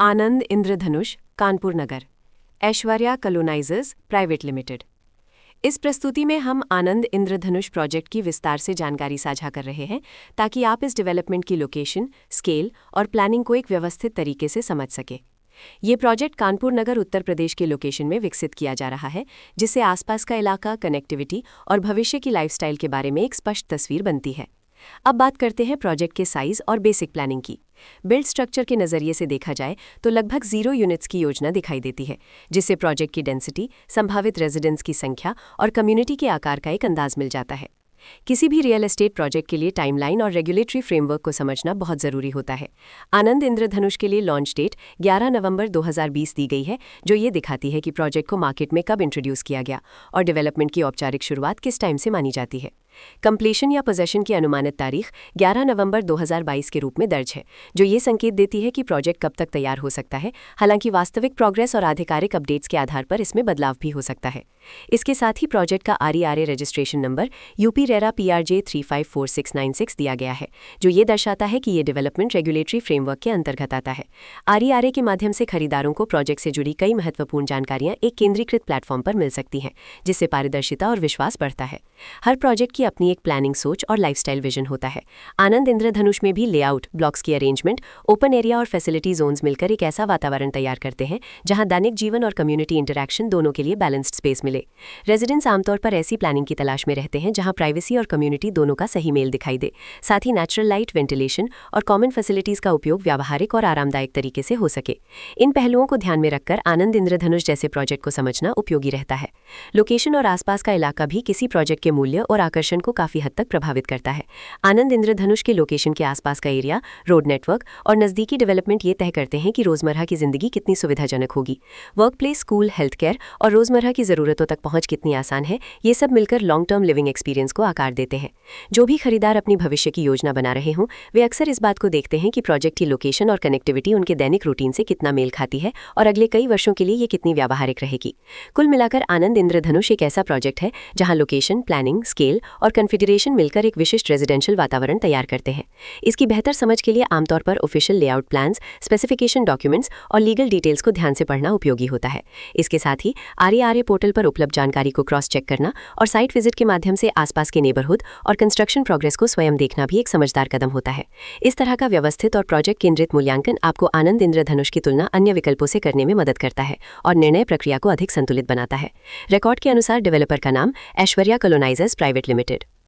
आनंद इंद्रधनुष, कानपुर नगर, Aishwarya कलोनाइजर्स private limited. इस प्रस्तुति में हम आनंद इंद्रधनुष प्रोजेक्ट की विस्तार से जानकारी साझा कर रहे हैं ताकि आप इस डेवलपमेंट की लोकेशन, स्केल और प्लानिंग को एक व्यवस्थित तरीके से समझ सके। ये प्रोजेक्ट कानपुर नगर, उत्तर प्रदेश के लोकेशन में विकसित किया जा रहा है, जिससे आसपास का इलाका, कनेक्टिविटी और भविष्य की लाइफस्टाइल के बारे में एक स्पष्ट तस्वीर बनती है। अब बात करते हैं प्रोजेक्ट के साइज और बेसिक प्लानिंग की। बिल्ड स्ट्रक्चर के नज़रिए से देखा जाए तो लगभग 0 यूनिट्स की योजना दिखाई देती है, जिससे प्रोजेक्ट की डेंसिटी, संभावित रेजिडेंट्स की संख्या और कम्युनिटी के आकार का एक अंदाज मिल जाता है। किसी भी रियल एस्टेट प्रोजेक्ट के लिए टाइमलाइन और रेगुलेटरी फ्रेमवर्क को समझना बहुत ज़रूरी होता है। आनंद इंद्रधनुष के लिए लॉन्च डेट 11 नवंबर 2020 दी गई है, जो ये दिखाती है कि प्रोजेक्ट को मार्केट में कब इंट्रोड्यूस किया गया और डेवलपमेंट की औपचारिक शुरुआत किस टाइम से मानी जाती है। कंप्लीशन या पोजेशन की अनुमानित तारीख 11 नवंबर 2022 के रूप में दर्ज है, जो ये संकेत देती है कि प्रोजेक्ट कब तक तैयार हो सकता है। हालांकि वास्तविक प्रोग्रेस और आधिकारिक अपडेट्स के आधार पर इसमें बदलाव भी हो सकता है। इसके साथ ही प्रोजेक्ट का RERA registration number UP RERA PRJ 354696 दिया गया है, जो ये दर्शाता है कि ये डेवलपमेंट रेगुलेटरी फ्रेमवर्क के अंतर्गत आता है। RERA के माध्यम से खरीदारों को प्रोजेक्ट से जुड़ी कई महत्वपूर्ण जानकारियां एक केंद्रीकृत प्लेटफॉर्म पर मिल सकती हैं, जिससे पारदर्शिता और विश्वास बढ़ता है। हर प्रोजेक्ट की अपनी एक प्लानिंग सोच और लाइफस्टाइल विजन होता है। आनंद इंद्रधनुष में भी लेआउट, ब्लॉक्स की अरेंजमेंट, ओपन एरिया और फैसिलिटी जोन्स मिलकर एक ऐसा वातावरण तैयार करते हैं जहां दैनिक जीवन और कम्युनिटी इंटरैक्शन दोनों के लिए बैलेंस्ड स्पेस मिले। रेजिडेंट्स आमतौर पर ऐसी प्लानिंग की तलाश में रहते हैं जहां प्राइवेसी और कम्युनिटी दोनों का सही मेल दिखाई दे। साथ ही नेचुरल लाइट, वेंटिलेशन और कॉमन फैसिलिटीज का उपयोग व्यावहारिक और आरामदायक तरीके से हो सके। इन पहलुओं को ध्यान में रखकर आनंद इंद्रधनुष जैसे प्रोजेक्ट को समझना उपयोगी रहता है। लोकेशन और आसपास का इलाका भी किसी प्रोजेक्ट के मूल्य और आकर्षण को काफी हद तक प्रभावित करता है। आनंद इंद्रधनुष के लोकेशन के आसपास का एरिया, रोड नेटवर्क और नजदीकी डेवलपमेंट ये तय करते हैं कि रोजमर्रा की जिंदगी कितनी सुविधाजनक होगी। Work place, school, health care और रोजमर्रा की जरूरतों तक पहुंच कितनी आसान है, ये सब मिलकर लॉन्ग टर्म लिविंग एक्सपीरियंस को आकार देते हैं। जो भी खरीदार अपनी भविष्य की योजना बना रहे हों, वे अक्सर इस बात को देखते हैं कि प्रोजेक्ट की लोकेशन और कनेक्टिविटी उनके दैनिक रूटीन से कितना मेल खाती है और अगले कई वर्षों के लिए ये कितनी व्यावहारिक रहेगी। कुल मिलाकर आनंद इंद्रधनुष एक ऐसा प्रोजेक्ट है जहां लोकेशन, प्लानिंग, स्केल और कॉन्फ़िगरेशन मिलकर एक विशिष्ट रेजिडेंशियल वातावरण तैयार करते हैं। इसकी बेहतर समझ के लिए आमतौर पर official layout plans, specification documents और लीगल डिटेल्स को ध्यान से पढ़ना उपयोगी होता है। इसके साथ ही RERA पोर्टल पर उपलब्ध जानकारी को क्रॉस चेक करना और साइट विजिट के माध्यम से आसपास के नेबरहुड और कंस्ट्रक्शन प्रोग्रेस को स्वयं देखना भी एक समझदार कदम होता है। इस तरह का व्यवस्थित और प्रोजेक्ट केंद्रित मूल्यांकन आपको आनंद इंद्रधनुष की तुलना अन्य विकल्पों से करने में मदद करता है और निर्णय प्रक्रिया को अधिक संतुलित बनाता है। रिकॉर्ड के अनुसार डेवलपर का नाम ऐश्वर्या कलोनाइजर्स प्राइवेट लिमिटेड